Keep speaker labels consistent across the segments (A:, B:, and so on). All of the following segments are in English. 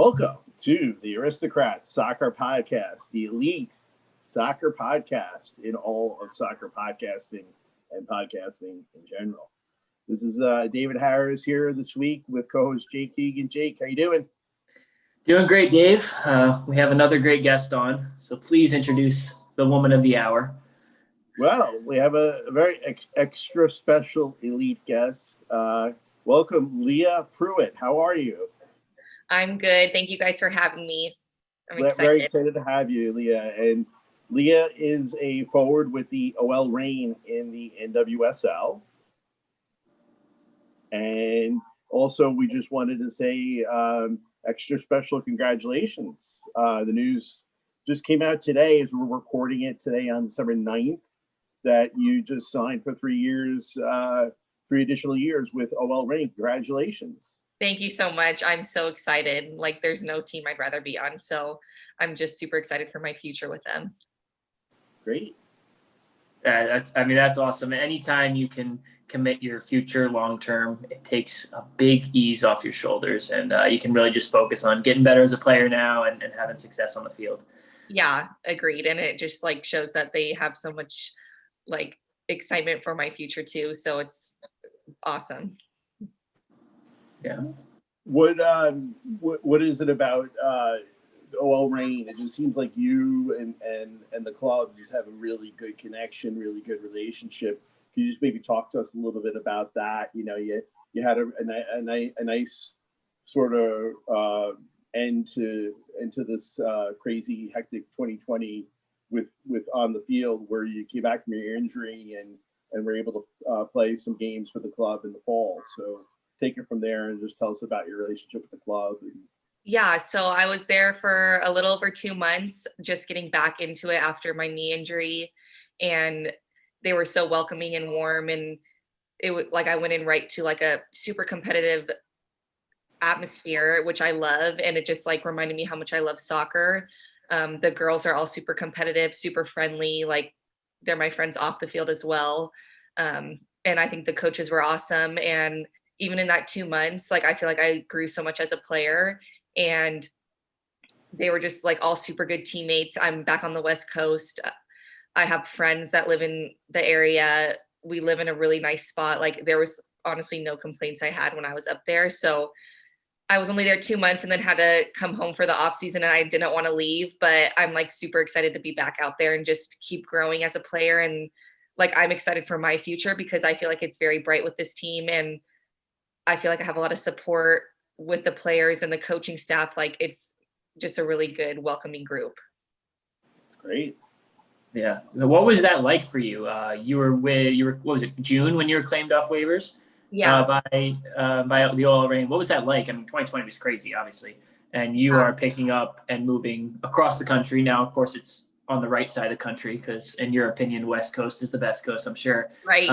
A: Welcome to the Aristocrats Soccer Podcast, the elite soccer podcast in all of soccer podcasting and podcasting in general. This is David Harris here this week with co-host Jake Keegan. Jake, how you doing?
B: Doing great, Dave. We have another great guest on, so please introduce the woman of the hour.
A: Well, we have a very extra special elite guest. Welcome, Leah Pruitt. How are you?
C: I'm good. Thank you guys for having me. I'm excited.
A: Very excited to have you, Leah. And Leah is a forward with the OL Reign in the NWSL. And also, we just wanted to say extra special congratulations. The news just came out today as we're recording it today on December 9th that you just signed for 3 years, 3 additional years with OL Reign. Congratulations.
C: Thank you so much. I'm so excited. Like, there's no team I'd rather be on. So I'm just super excited for my future with them.
A: Great.
B: That's awesome. Anytime you can commit your future long-term, it takes a big ease off your shoulders, and you can really just focus on getting better as a player now and having success on the field.
C: Yeah, agreed. And it just like shows that they have so much like excitement for my future too. So it's awesome.
B: Yeah.
A: What is it about OL Reign? It just seems like you and the club just have a really good connection, really good relationship. Can you just maybe talk to us a little bit about that? You know, you had a nice sort of end into this crazy hectic 2020 with on the field, where you came back from your injury and were able to play some games for the club in the fall. So take it from there and just tell us about your relationship with the club.
C: Yeah, so I was there for a little over 2 months, just getting back into it after my knee injury, and they were so welcoming and warm, and it was like I went in right to like a super competitive atmosphere, which I love, and it just like reminded me how much I love soccer. The girls are all super competitive, super friendly, like they're my friends off the field as well, and I think the coaches were awesome. And even in that 2 months, like I feel like I grew so much as a player, and they were just like all super good teammates. I'm back on the West Coast. I have friends that live in the area. We live in a really nice spot. Like there was honestly no complaints I had when I was up there. So I was only there 2 months and then had to come home for the off season, and I didn't want to leave, but I'm like super excited to be back out there and just keep growing as a player. And like, I'm excited for my future because I feel like it's very bright with this team, and I feel like I have a lot of support with the players and the coaching staff. Like it's just a really good, welcoming group.
A: Great.
B: Yeah. What was that like for you? You were what was it, June when you were claimed off waivers?
C: Yeah.
B: By the OL Reign. What was that like? I mean, 2020 was crazy, obviously, and you are picking up and moving across the country now. Of course, it's on the right side of the country because, in your opinion, West Coast is the best coast, I'm sure.
C: Right.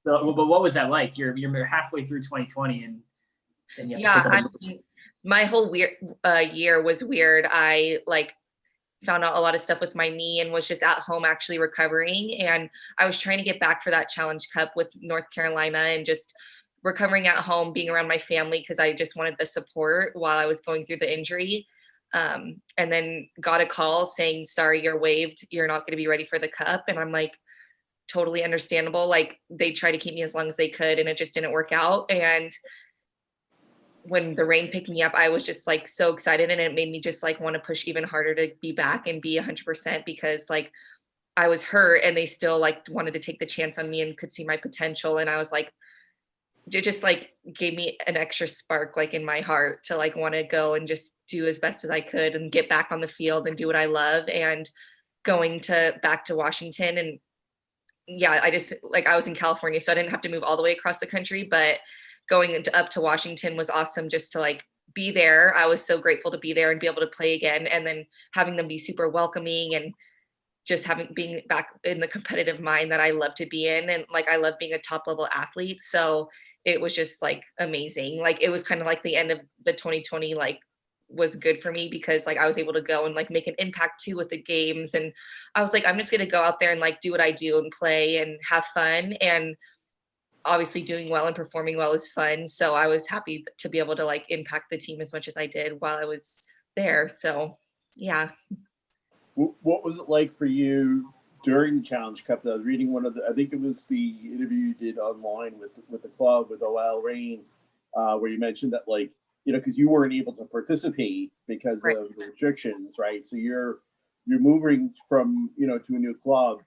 B: But what was that like? You're halfway through 2020 and you have to pick up.
C: My whole year was weird. I like found out a lot of stuff with my knee and was just at home actually recovering. And I was trying to get back for that Challenge Cup with North Carolina and just recovering at home, being around my family because I just wanted the support while I was going through the injury. And then got a call saying, sorry, you're waived. You're not going to be ready for the cup. And I'm like, totally understandable. Like they tried to keep me as long as they could and it just didn't work out. And when the Reign picked me up, I was just like so excited, and it made me just like want to push even harder to be back and be 100% because like I was hurt and they still like wanted to take the chance on me and could see my potential. And I was like, it just like gave me an extra spark like in my heart to like want to go and just do as best as I could and get back on the field and do what I love. And going back to Washington, and yeah, I just like I was in California, so I didn't have to move all the way across the country, but going up to Washington was awesome just to like be there. I was so grateful to be there and be able to play again, and then having them be super welcoming and just being back in the competitive mind that I love to be in. And like, I love being a top level athlete. So it was just like amazing. Like it was kind of like the end of the 2020, like was good for me because like I was able to go and like make an impact too with the games. And I was like, I'm just going to go out there and like do what I do and play and have fun. And obviously doing well and performing well is fun. So I was happy to be able to like impact the team as much as I did while I was there. So yeah.
A: What was it like for you during the Challenge Cup? I was reading I think it was the interview you did online with the club with OL Reign, where you mentioned that, like, because you weren't able to participate because
C: Right.
A: of the restrictions, right? So you're moving from to a new club,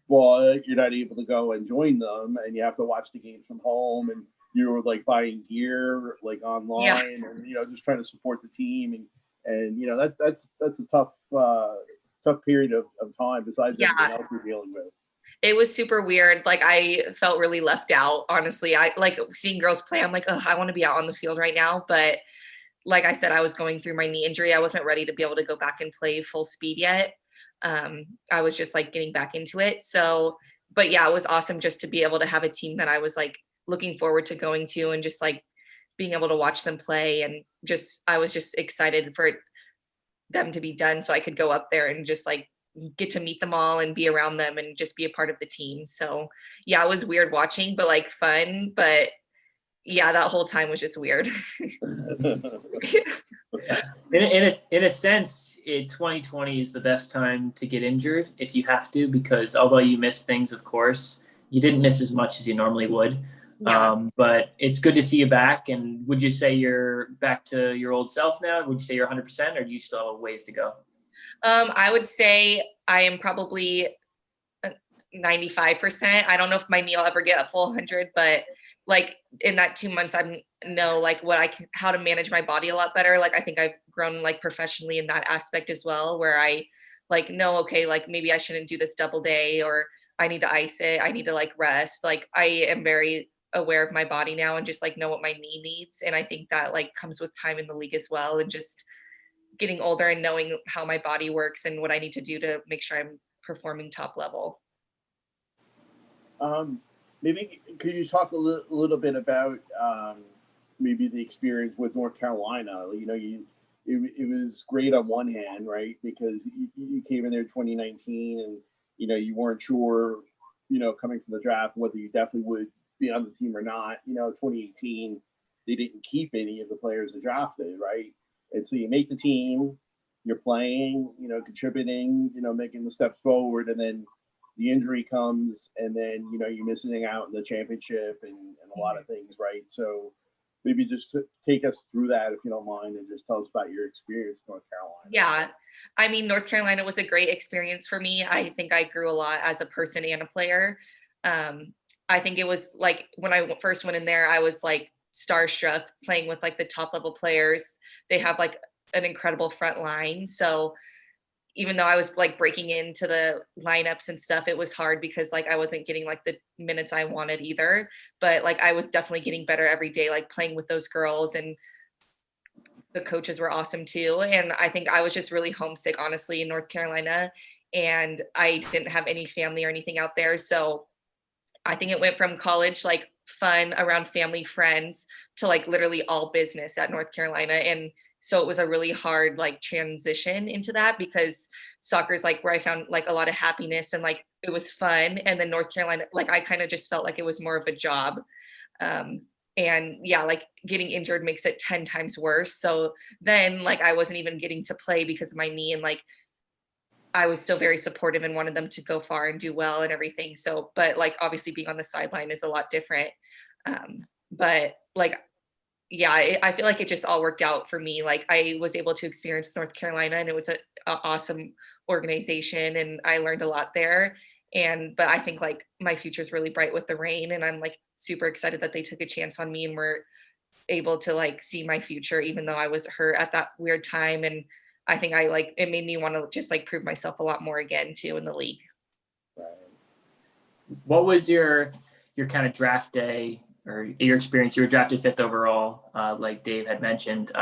A: but you're not able to go and join them, and you have to watch the games from home, and you're like buying gear like online, and just trying to support the team, and that's a tough period of time besides everything else we're dealing with.
C: It was super weird. Like, I felt really left out, honestly. I like seeing girls play. I'm like, oh, I want to be out on the field right now. But like I said, I was going through my knee injury. I wasn't ready to be able to go back and play full speed yet. I was just like getting back into it. So, but yeah, it was awesome just to be able to have a team that I was like looking forward to going to, and just like being able to watch them play. And just, I was just excited for them to be done so I could go up there and just like get to meet them all and be around them and just be a part of the team. So yeah, it was weird watching, but like fun. But yeah, that whole time was just weird.
B: In a sense, 2020 is the best time to get injured if you have to, because although you miss things, of course, you didn't miss as much as you normally would.
C: Yeah.
B: But it's good to see you back. And would you say you're back to your old self now? Would you say you're 100%, or do you still have a ways to go?
C: I would say I am probably 95%. I don't know if my knee will ever get a full 100, but like in that 2 months, I know like how to manage my body a lot better. Like, I think I've grown like professionally in that aspect as well, where I like know, okay, like maybe I shouldn't do this double day, or I need to ice it. I need to like rest. Like, I am very aware of my body now and just like know what my knee needs. And I think that like comes with time in the league as well, and just getting older and knowing how my body works and what I need to do to make sure I'm performing top level.
A: Maybe could you talk a little bit about maybe the experience with North Carolina? It was great on one hand, right? Because you came in there 2019, and you weren't sure, coming from the draft, whether you definitely would be on the team or not. 2018, they didn't keep any of the players they drafted, right? And so you make the team, you're playing, contributing, making the steps forward, and then the injury comes, and then you're missing out in the championship and a lot of things, right? So maybe just take us through that, if you don't mind, and just tell us about your experience in North Carolina.
C: Yeah, I mean, North Carolina was a great experience for me. I think I grew a lot as a person and a player. I think it was like when I first went in there, I was like starstruck playing with like the top level players. They have like an incredible front line. So even though I was like breaking into the lineups and stuff, it was hard because like I wasn't getting like the minutes I wanted either. But like I was definitely getting better every day, like playing with those girls, and the coaches were awesome too. And I think I was just really homesick, honestly, in North Carolina. And I didn't have any family or anything out there. So I think it went from college, like fun around family, friends, to like literally all business at North Carolina. And so it was a really hard like transition into that, because soccer is like where I found like a lot of happiness, and like it was fun. And then North Carolina, like I kind of just felt like it was more of a job. And yeah, like getting injured makes it 10 times worse. So then like I wasn't even getting to play because of my knee, and like I was still very supportive and wanted them to go far and do well and everything. So, but like obviously being on the sideline is a lot different. But like, yeah, I feel like it just all worked out for me. Like I was able to experience North Carolina, and it was a awesome organization, and I learned a lot there. But I think like my future is really bright with the Reign, and I'm like super excited that they took a chance on me and were able to like see my future, even though I was hurt at that weird time. And I think it made me want to just like prove myself a lot more again too in the league.
B: What was your kind of draft day or your experience? You were drafted 5th overall, like Dave had mentioned.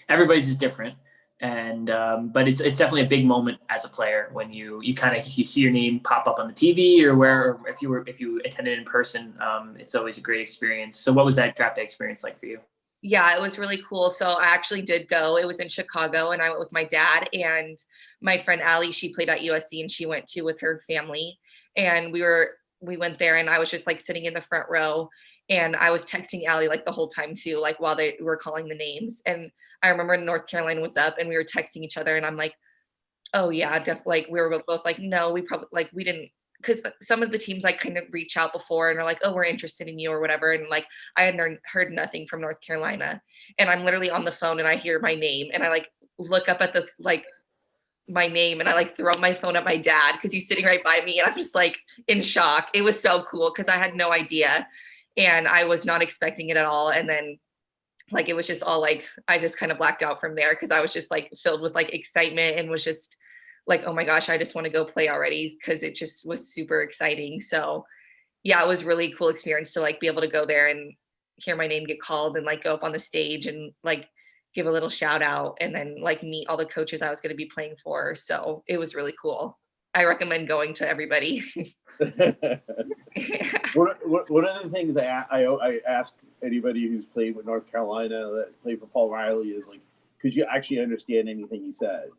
B: Everybody's is different, and but it's definitely a big moment as a player when you kind of, you see your name pop up on the TV or if you attended in person. It's always a great experience. So what was that draft day experience like for you?
C: Yeah, it was really cool. So I actually did go. It was in Chicago, and I went with my dad and my friend Allie. She played at USC, and she went too with her family. And we were we went there and I was just like sitting in the front row and I was texting Allie like the whole time too, like while they were calling the names. And I remember North Carolina was up and we were texting each other and I'm like, oh yeah, like we were both like, no, we probably like, we didn't, because some of the teams like kind of reach out before and are like, oh, we're interested in you or whatever. And like, I had heard nothing from North Carolina and I'm literally on the phone and I hear my name and I like look up at the, like my name and I like throw my phone at my dad because he's sitting right by me and I'm just like in shock. It was so cool because I had no idea and I was not expecting it at all. And then like, it was just all like, I just kind of blacked out from there because I was just like filled with like excitement and was just like, oh my gosh, I just want to go play already because it just was super exciting. So yeah, it was really cool experience to like be able to go there and hear my name get called and like go up on the stage and like give a little shout out and then like meet all the coaches I was going to be playing for. So it was really cool. I recommend going to everybody.
A: One of the things I ask anybody who's played with North Carolina that played for Paul Riley is like, could you actually understand anything he said?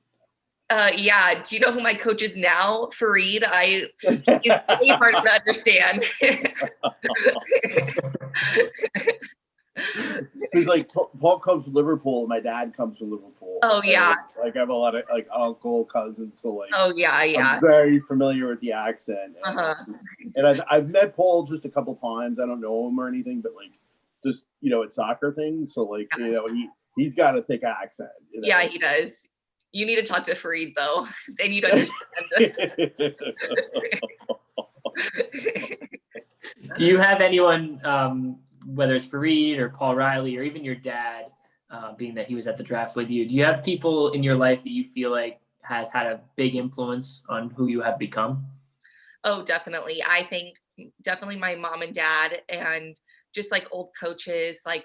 C: Yeah. Do you know who my coach is now? Fareed. He's really hard to understand.
A: Because like Paul comes from Liverpool, and my dad comes from Liverpool.
C: Oh yeah.
A: Like I have a lot of like uncle cousins, so like.
C: Oh yeah,
A: I'm very familiar with the accent. And I've met Paul just a couple times. I don't know him or anything, but like just at soccer things. So like he's got a thick accent.
C: Yeah, he does. You need to talk to Fareed though. Then you'd understand.
B: Do you have anyone, whether it's Fareed or Paul Riley or even your dad, being that he was at the draft with you, do you have people in your life that you feel like has had a big influence on who you have become?
C: Oh, definitely. I think definitely my mom and dad and just like old coaches, like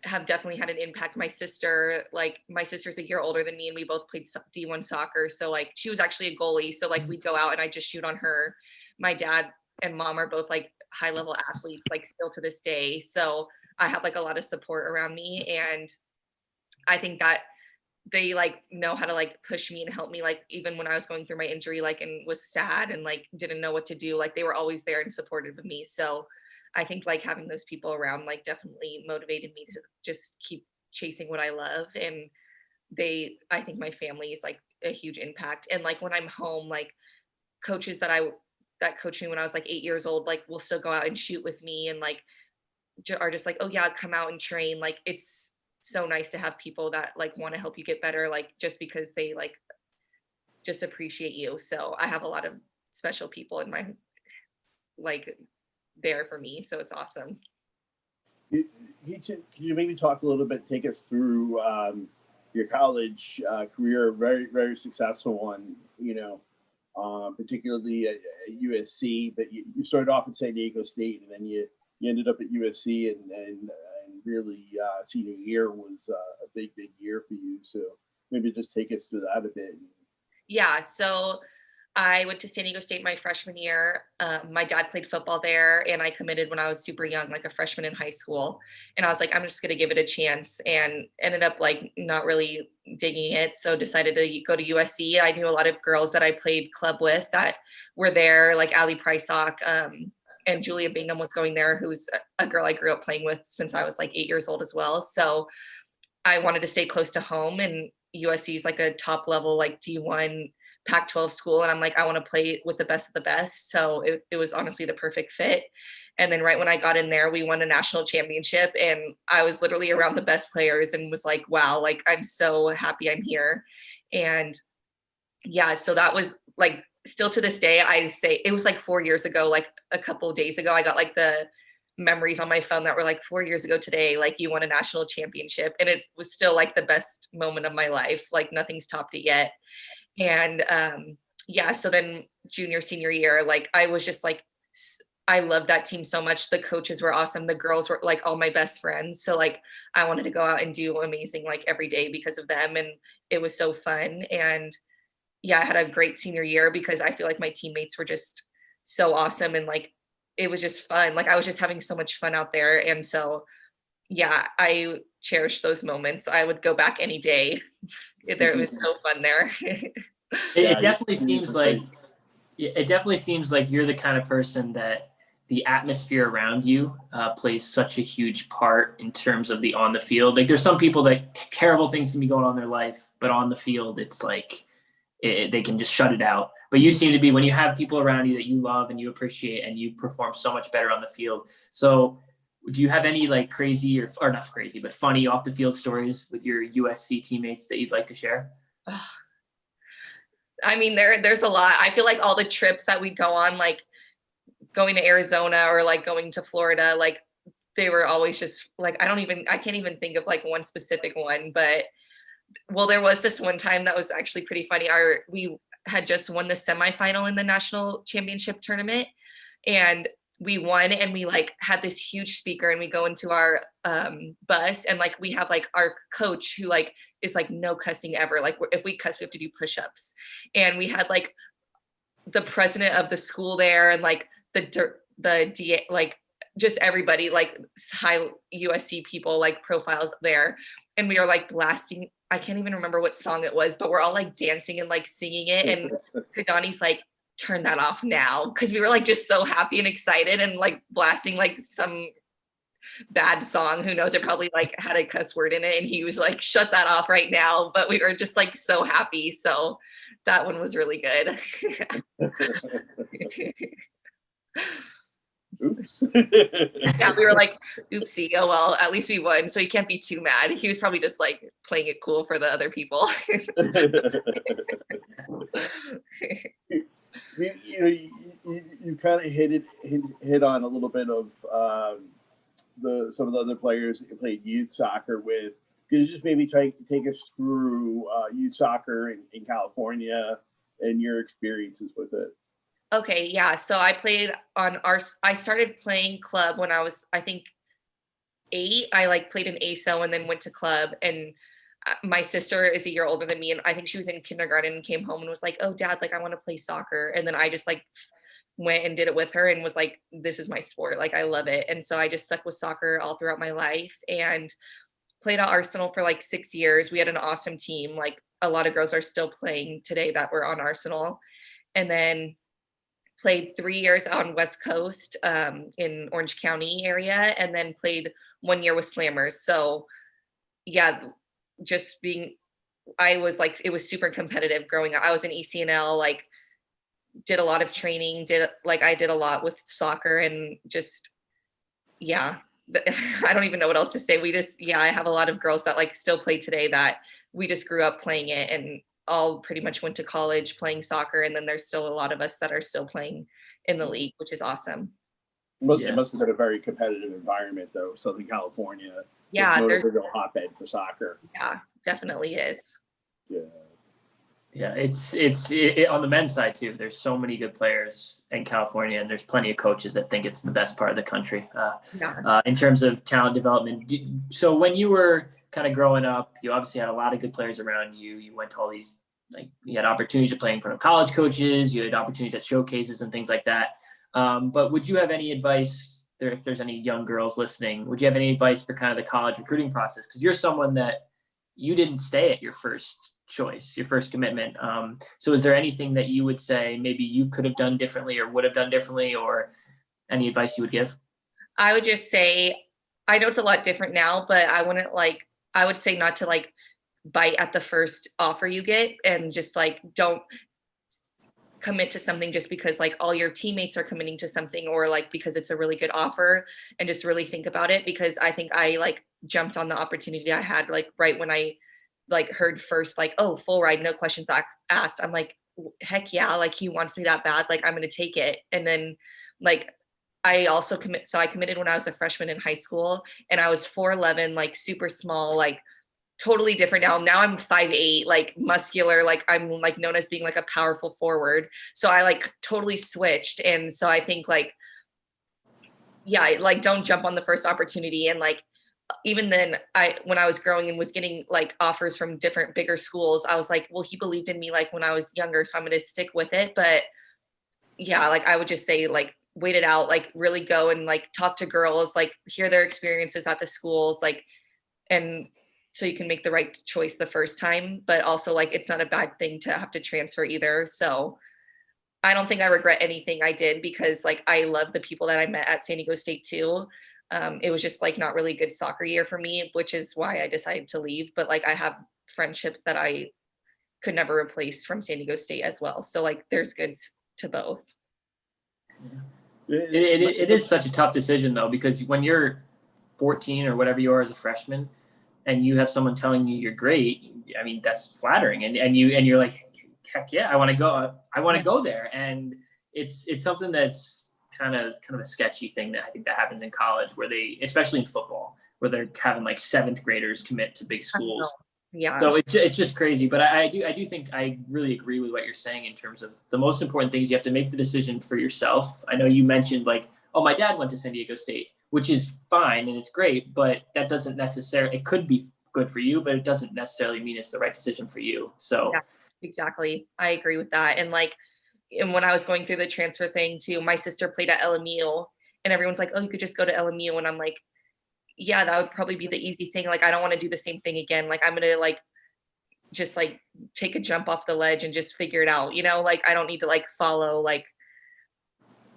C: have definitely had an impact. My sister's a year older than me and we both played D1 soccer. So like she was actually a goalie. So like we'd go out and I just shoot on her. My dad and mom are both like high level athletes, like still to this day. So I have like a lot of support around me. And I think that they like know how to like push me and help me, like even when I was going through my injury, like and was sad and like didn't know what to do, like they were always there and supportive of me. So I think like having those people around like definitely motivated me to just keep chasing what I love. And I think my family is like a huge impact. And like when I'm home, like coaches that coached me when I was like 8 years old, like will still go out and shoot with me and like are just like, oh yeah, come out and train. Like it's so nice to have people that like want to help you get better, like just because they like just appreciate you. So I have a lot of special people in my like there for me. So it's awesome.
A: Can you maybe talk a little bit, take us through your college career, very, very successful one, particularly at USC, but you started off at San Diego State and then you ended up at USC and really senior year was a big year for you. So maybe just take us through that a bit.
C: Yeah. So I went to San Diego State my freshman year. My dad played football there and I committed when I was super young, like a freshman in high school. And I was like, I'm just going to give it a chance and ended up like not really digging it. So decided to go to USC. I knew a lot of girls that I played club with that were there, like Allie Prysock, and Julia Bingham was going there, who's a girl I grew up playing with since I was like 8 years old as well. So I wanted to stay close to home, and USC is like a top level, like D1 Pac-12 school. And I'm like, I want to play with the best of the best. So it was honestly the perfect fit. And then right when I got in there, we won a national championship and I was literally around the best players and was like, wow, like, I'm so happy I'm here. And yeah, so that was like, still to this day, I say it was like 4 years ago, like a couple of days ago, I got like the memories on my phone that were like 4 years ago today, like you won a national championship. And it was still like the best moment of my life. Like nothing's topped it yet. And yeah, so then junior, senior year, like I was just like, I loved that team so much. The coaches were awesome. The girls were like all my best friends. So like I wanted to go out and do amazing like every day because of them. And it was so fun. And yeah, I had a great senior year because I feel like my teammates were just so awesome. And like, it was just fun. Like I was just having so much fun out there. And so, yeah, I cherish those moments. I would go back any day. It was so fun there.
B: It definitely seems like It definitely seems like you're the kind of person that the atmosphere around you plays such a huge part in terms of the on the field. Like there's some people that terrible things can be going on in their life, but on the field, it's like they can just shut it out. But you seem to be, when you have people around you that you love and you appreciate, and you perform so much better on the field. So do you have any like crazy or not crazy, but funny off the field stories with your USC teammates that you'd like to share?
C: I mean, there's a lot. I feel like all the trips that we'd go on, like going to Arizona or like going to Florida, like they were always just like, I can't even think of like one specific one, but well, there was this one time that was actually pretty funny. We had just won the semifinal in the national championship tournament, and we won, and we like had this huge speaker, and we go into our bus, and like we have like our coach who like is like no cussing ever. Like if we cuss, we have to do push-ups, and we had like the president of the school there, and like the DA, like just everybody, like high USC people, like profiles there, and we are like blasting. I can't even remember what song it was, but we're all like dancing and like singing it. And Kadani's like, turn that off now. Cause we were like just so happy and excited and like blasting like some bad song. Who knows? It probably like had a cuss word in it. And he was like, shut that off right now. But we were just like so happy. So that one was really good.
A: Oops.
C: Yeah, we were like, oopsie, oh well, at least we won, so he can't be too mad. He was probably just like playing it cool for the other people.
A: You kind of hit on a little bit of some of the other players that you played youth soccer with. Could you just maybe try to take us through youth soccer in California and your experiences with it?
C: Okay, yeah. So I started playing club when I was, I think, 8. I like played in ASO and then went to club. And my sister is a year older than me, and I think she was in kindergarten and came home and was like, "Oh, Dad, like I want to play soccer." And then I just like went and did it with her and was like, "This is my sport. Like I love it." And so I just stuck with soccer all throughout my life and played at Arsenal for like 6 years. We had an awesome team. Like a lot of girls are still playing today that were on Arsenal. And then played 3 years on West Coast in Orange County area, and then played 1 year with Slammers. So yeah, just being, I was like, it was super competitive growing up. I was in ECNL, like did a lot of training, I did a lot with soccer, and just, yeah, I don't even know what else to say. I have a lot of girls that like still play today that we just grew up playing it, and all pretty much went to college playing soccer. And then there's still a lot of us that are still playing in the league, which is awesome.
A: It must have been a very competitive environment, though. Southern California,
C: Yeah,
A: there's a real hotbed for soccer.
C: Yeah, definitely is.
B: Yeah, it's on the men's side too. There's so many good players in California, and there's plenty of coaches that think it's the best part of the country in terms of talent development. So when you were kind of growing up, you obviously had a lot of good players around you. You went to all these, like you had opportunities to play in front of college coaches. You had opportunities at showcases and things like that. But would you have any advice there, if there's any young girls listening? Would you have any advice for kind of the college recruiting process? Because you're someone that you didn't stay at your first choice, your first commitment. So is there anything that you would say maybe you could have done differently or would have done differently, or any advice you would give?
C: I would just say, I know it's a lot different now, but I would say not to like bite at the first offer you get, and just like don't commit to something just because like all your teammates are committing to something, or like because it's a really good offer, and just really think about it. Because I think I like jumped on the opportunity I had like right when I like heard first, like, oh, full ride, no questions asked. I'm like, heck yeah, like he wants me that bad, like I'm gonna take it. And then like I also I committed when I was a freshman in high school, and I was 4'11", like super small, like totally different now I'm 5'8", like muscular, like I'm like known as being like a powerful forward. So I like totally switched. And so I think like, yeah, like don't jump on the first opportunity. And like even then, when I was growing and was getting like offers from different bigger schools, I was like, well, he believed in me like when I was younger, so I'm going to stick with it. But yeah, like I would just say like wait it out, like really go and like talk to girls, like hear their experiences at the schools, like, and so you can make the right choice the first time. But also like it's not a bad thing to have to transfer either. So I don't think I regret anything I did, because like I love the people that I met at San Diego State too. It was just like not really good soccer year for me, which is why I decided to leave. But like I have friendships that I could never replace from San Diego State as well. So like there's goods to both.
B: It is such a tough decision though, because when you're 14 or whatever you are as a freshman, and you have someone telling you you're great, I mean, that's flattering. And you're like, heck yeah, I want to go. I want to go there. And it's something that's kind of a sketchy thing that I think that happens in college, where they, especially in football, where they're having like 7th graders commit to big schools.
C: Yeah.
B: So it's just crazy. But I do think I really agree with what you're saying in terms of the most important things. You have to make the decision for yourself. I know you mentioned like, oh, my dad went to San Diego State, which is fine and it's great, but that doesn't necessarily, it could be good for you, but it doesn't necessarily mean it's the right decision for you. So
C: yeah, exactly. I agree with that. And like, and when I was going through the transfer thing too, my sister played at LMU, and everyone's like, oh, you could just go to LMU. And I'm like, yeah, that would probably be the easy thing. Like, I don't want to do the same thing again. Like, I'm going to like, just like take a jump off the ledge and just figure it out. You know, like I don't need to like follow like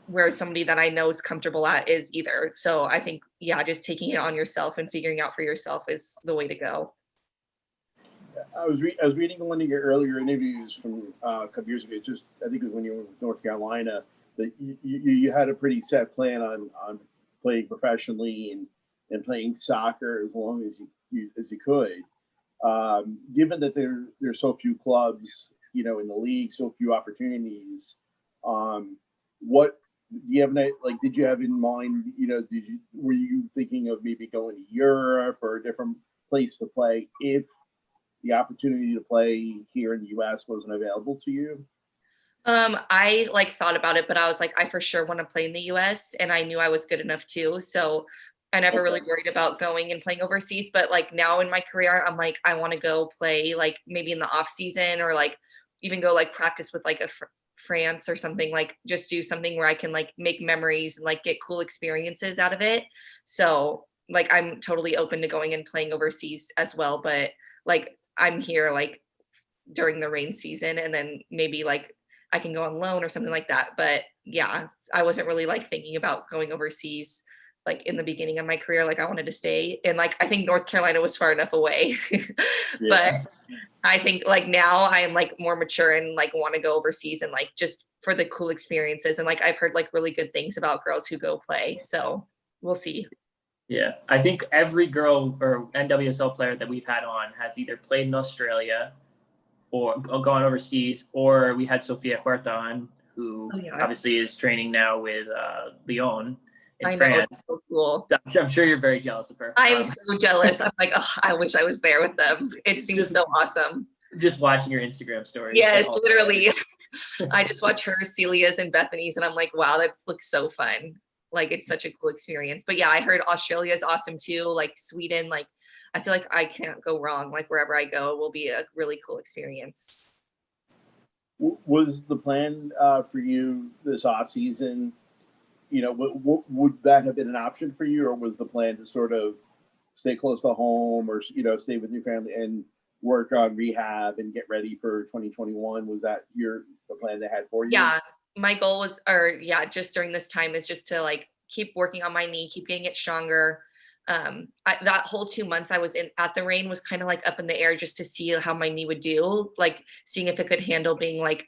C: where somebody that I know is comfortable at is either. So I think, yeah, just taking it on yourself and figuring out for yourself is the way to go.
A: I was reading one of your earlier interviews from a couple years ago. Just I think it was when you were with North Carolina, that you had a pretty set plan on playing professionally and playing soccer as long as you could. Given that there's so few clubs, you know, in the league, so few opportunities, what do you have? Like, did you have in mind? You know, were you thinking of maybe going to Europe or a different place to play if the opportunity to play here in the U.S. wasn't available to you?
C: I like thought about it, but I was like, I for sure want to play in the US, and I knew I was good enough too. So I never really worried about going and playing overseas. But like now in my career, I'm like, I want to go play like maybe in the off season, or like even go like practice with like a France or something, like just do something where I can like make memories and like get cool experiences out of it. So like I'm totally open to going and playing overseas as well. But like I'm here like during the rain season, and then maybe like I can go on loan or something like that. But yeah, I wasn't really like thinking about going overseas like in the beginning of my career. Like I wanted to stay, and like I think North Carolina was far enough away. But I think like now I am like more mature and like want to go overseas and like just for the cool experiences. And like I've heard like really good things about girls who go play. So we'll see.
B: yeah, I think every girl or NWSL player that we've had on has either played in Australia or gone overseas, or we had Sofia Huerta on, who obviously is training now with Lyon in France.
C: It's so cool.
B: I'm sure you're very jealous of her.
C: I am so jealous. I'm like, oh, I wish I was there with them. It seems so awesome.
B: Just watching your Instagram stories.
C: Yes, literally. I just watch her, Celia's, and Bethany's, and I'm like, wow, that looks so fun. Like it's such a cool experience. But yeah, I heard Australia is awesome too. Like Sweden, like I feel like I can't go wrong. Like wherever I go will be a really cool experience.
A: Was the plan for you this off season? You know, would that have been an option for you, or was the plan to sort of stay close to home, or you know, stay with your family and work on rehab and get ready for 2021? Was that the plan they had for you?
C: Yeah, my goal was, just during this time is just to like keep working on my knee, keep getting it stronger. That whole 2 months I was at the Reign was kind of like up in the air just to see how my knee would do, like seeing if it could handle being like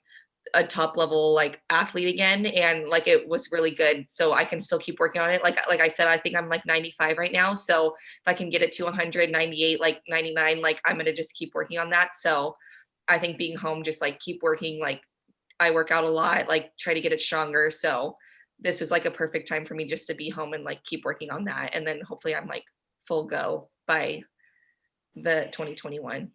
C: a top level like athlete again. And like it was really good, so I can still keep working on it. Like I said, I think I'm like 95 right now, so if I can get it to 198, like 99, like I'm gonna just keep working on that. So I think being home, just like keep working, like I work out a lot, like try to get it stronger. So this is like a perfect time for me just to be home and like keep working on that. And then hopefully I'm like full go by the 2021.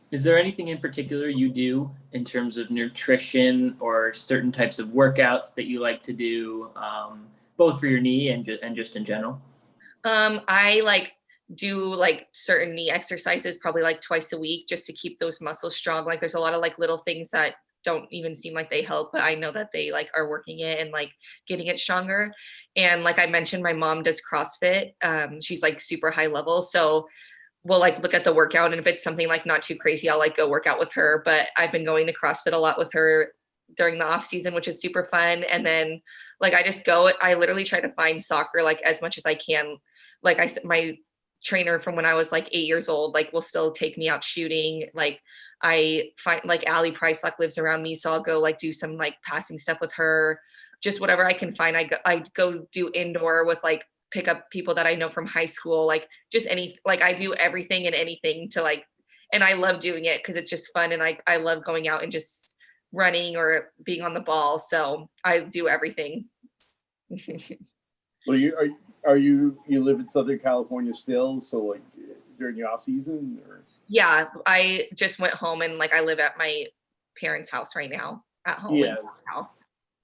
B: Is there anything in particular you do in terms of nutrition or certain types of workouts that you like to do, both for your knee and just in general?
C: I like do like certain knee exercises probably like twice a week just to keep those muscles strong. Like there's a lot of like little things that don't even seem like they help, but I know that they like are working it and like getting it stronger. And like I mentioned, my mom does CrossFit. She's like super high level. So we'll like look at the workout, and if it's something like not too crazy, I'll like go work out with her. But I've been going to CrossFit a lot with her during the off season, which is super fun. And then like I literally try to find soccer like as much as I can. Like I said, my trainer from when I was like 8 years old, like will still take me out shooting. Like I find like Allie Pricelock lives around me, so I'll go like do some like passing stuff with her. Just whatever I can find. I go do indoor with like pick up people that I know from high school, like just like I do everything and anything to like, and I love doing it because it's just fun and I love going out and just running or being on the ball. So I do everything.
A: Well, you live in Southern California still? So like during the off season, or?
C: Yeah, I just went home and like I live at my parents' house right now at home.
A: Yeah.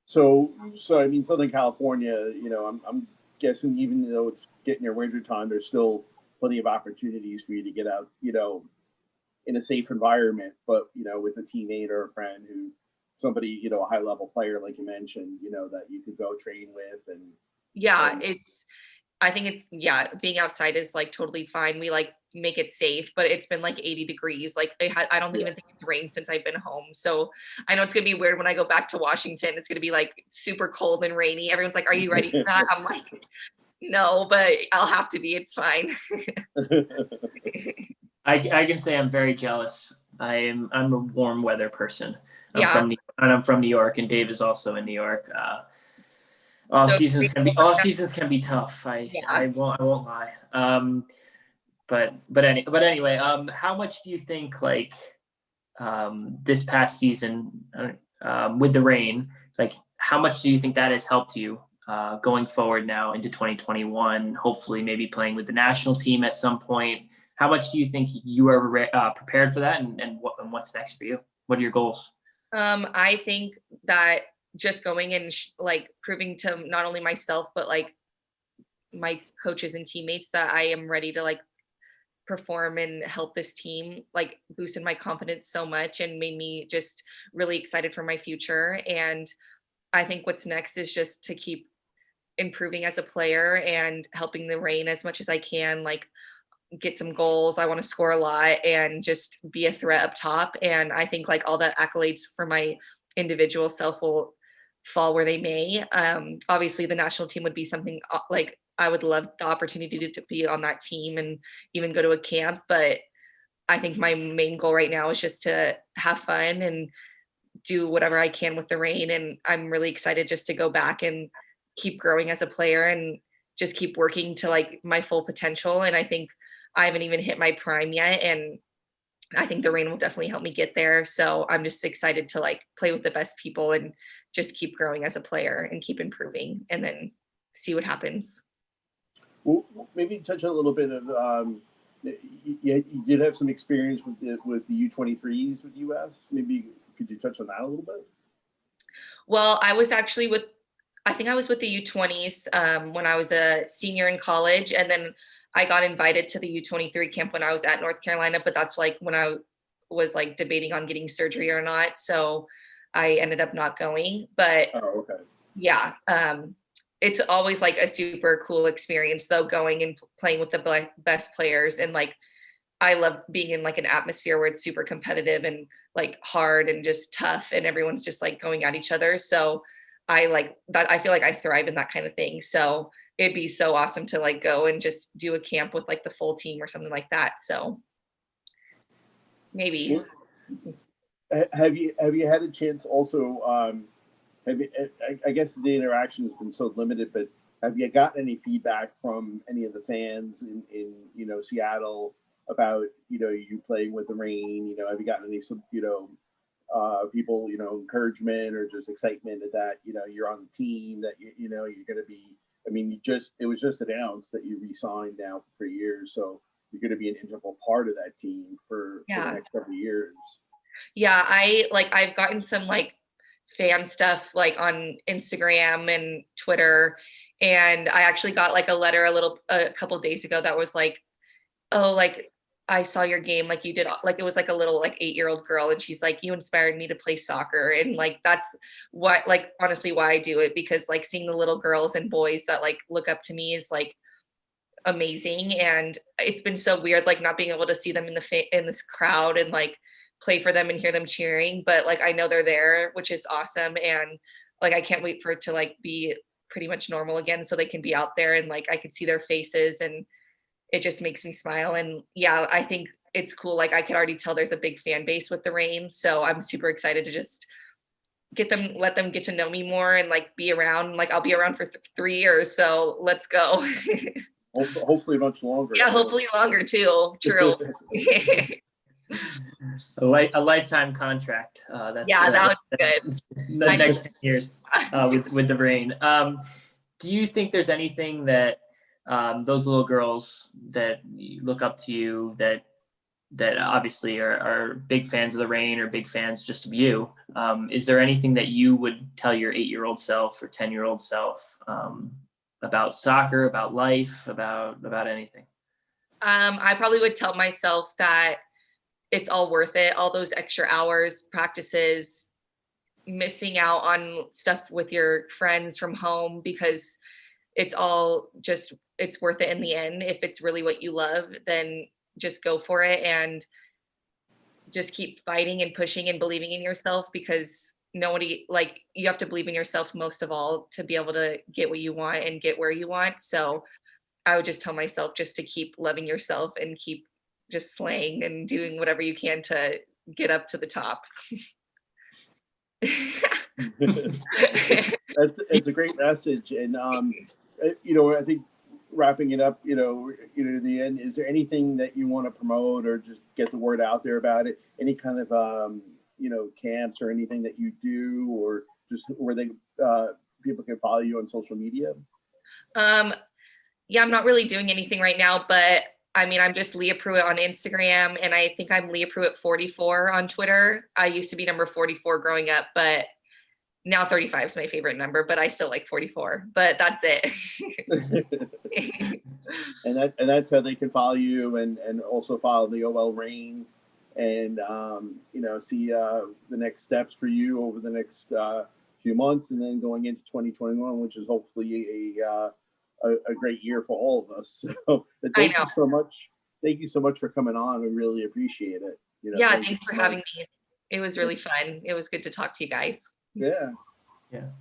A: So I mean, Southern California, you know, I'm guessing even though it's getting near winter time, there's still plenty of opportunities for you to get out, you know, in a safe environment, but you know, with a teammate or a friend who, somebody, you know, a high level player like you mentioned, you know, that you could go train with. And
C: yeah, I think it's, yeah, being outside is like totally fine. We like make it safe, but it's been like 80 degrees. Like I don't even think it's rained since I've been home. So I know it's gonna be weird when I go back to Washington. It's gonna be like super cold and rainy. Everyone's like, "Are you ready for that?" I'm like, "No, but I'll have to be. It's fine."
B: I can say I'm very jealous. I'm a warm weather person. I'm from New York, and Dave is also in New York. Off seasons can be tough. I won't lie. But anyway, how much do you think like this past season with the rain, like how much do you think that has helped you going forward now into 2021? Hopefully, maybe playing with the national team at some point. How much do you think you are prepared for that, and what's next for you? What are your goals?
C: I think that just going and like proving to not only myself but like my coaches and teammates that I am ready to like perform and help this team, like boosted my confidence so much and made me just really excited for my future. And I think what's next is just to keep improving as a player and helping the Reign as much as I can, like get some goals. I want to score a lot and just be a threat up top. And I think like all the accolades for my individual self will fall where they may. Obviously the national team would be something like I would love the opportunity to be on that team and even go to a camp. But I think my main goal right now is just to have fun and do whatever I can with the Reign. And I'm really excited just to go back and keep growing as a player and just keep working to like my full potential. And I think I haven't even hit my prime yet. And I think the Reign will definitely help me get there. So I'm just excited to like play with the best people and just keep growing as a player and keep improving and then see what happens.
A: Well, maybe touch on a little bit of, you did have some experience with the U23s with US. Maybe could you touch on that a little bit?
C: Well, I was actually I think I was with the U20s when I was a senior in college. And then I got invited to the U23 camp when I was at North Carolina, but that's like when I was like debating on getting surgery or not. So I ended up not going, but yeah, it's always like a super cool experience though, going and playing with the best players. And like, I love being in like an atmosphere where it's super competitive and like hard and just tough and everyone's just like going at each other. So I like that. I feel like I thrive in that kind of thing. So it'd be so awesome to like go and just do a camp with like the full team or something like that. So maybe.
A: Have you had a chance also, I guess the interaction has been so limited, but have you gotten any feedback from any of the fans in you know, Seattle about, you know, you playing with the Reign? You know, have you gotten any, you know, people, you know, encouragement or just excitement that, you know, you're on the team, that you know, you're going to be, I mean, it was just announced that you re-signed now for 3 years, so you're going to be an integral part of that team for the next couple of years. Yeah,
C: I've gotten some like fan stuff like on Instagram and Twitter, and I actually got like a letter a couple of days ago that was like, oh, like I saw your game, like you did, like it was like a little like 8-year-old girl, and she's like, you inspired me to play soccer. And like that's what, like, honestly why I do it, because like seeing the little girls and boys that like look up to me is like amazing. And it's been so weird like not being able to see them in this crowd and like play for them and hear them cheering, but like I know they're there, which is awesome. And like I can't wait for it to like be pretty much normal again so they can be out there and like I could see their faces, and it just makes me smile. And yeah, I think it's cool. Like I could already tell there's a big fan base with the Reign. So I'm super excited to just let them get to know me more and like be around. Like I'll be around for 3 years. So let's go.
A: Hopefully much longer.
C: Yeah, hopefully longer too. True.
B: A lifetime contract. That's
C: Yeah, that would be good.
B: The next 10 years with the Reign. Do you think there's anything that those little girls that look up to you that obviously are big fans of the Reign or big fans just of you? Is there anything that you would tell your 8-year-old self or 10-year-old self about soccer, about life, about anything?
C: I probably would tell myself that it's all worth it. All those extra hours, practices, missing out on stuff with your friends from home, because it's all just, it's worth it in the end. If it's really what you love, then just go for it and just keep fighting and pushing and believing in yourself, because nobody, like, you have to believe in yourself most of all to be able to get what you want and get where you want. So I would just tell myself just to keep loving yourself and keep just slaying and doing whatever you can to get up to the top.
A: It's a great message. And I think wrapping it up, to the end, is there anything that you want to promote or just get the word out there about it? Any kind of camps or anything that you do, or just where they people can follow you on social media?
C: Yeah, I'm not really doing anything right now, but I mean, I'm just Leah Pruitt on Instagram, and I think I'm Leah Pruitt 44 on Twitter. I used to be number 44 growing up, but now 35 is my favorite number, but I still like 44, but that's it.
A: and that's how they can follow you and also follow the OL Reign and see the next steps for you over the next few months, and then going into 2021, which is hopefully a great year for all of us. So thank you so much. Thank you so much for coming on. We really appreciate it.
C: Yeah, thanks for having me. It was really fun. It was good to talk to you guys.
A: Yeah.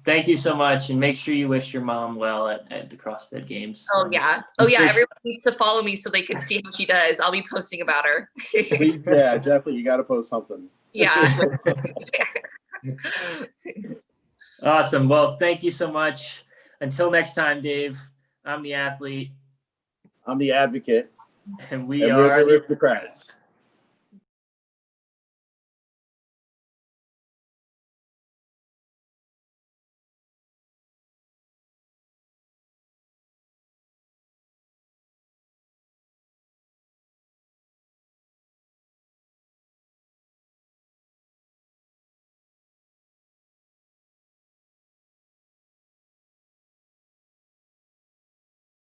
B: Thank you so much, and make sure you wish your mom well at the CrossFit Games.
C: Oh yeah. Everyone needs to follow me so they can see how she does. I'll be posting about her.
A: Yeah, definitely. You got to post something.
C: Yeah.
B: Awesome. Well, thank you so much. Until next time, Dave. I'm the athlete.
A: I'm the advocate.
B: And we
A: are the Aristocrats.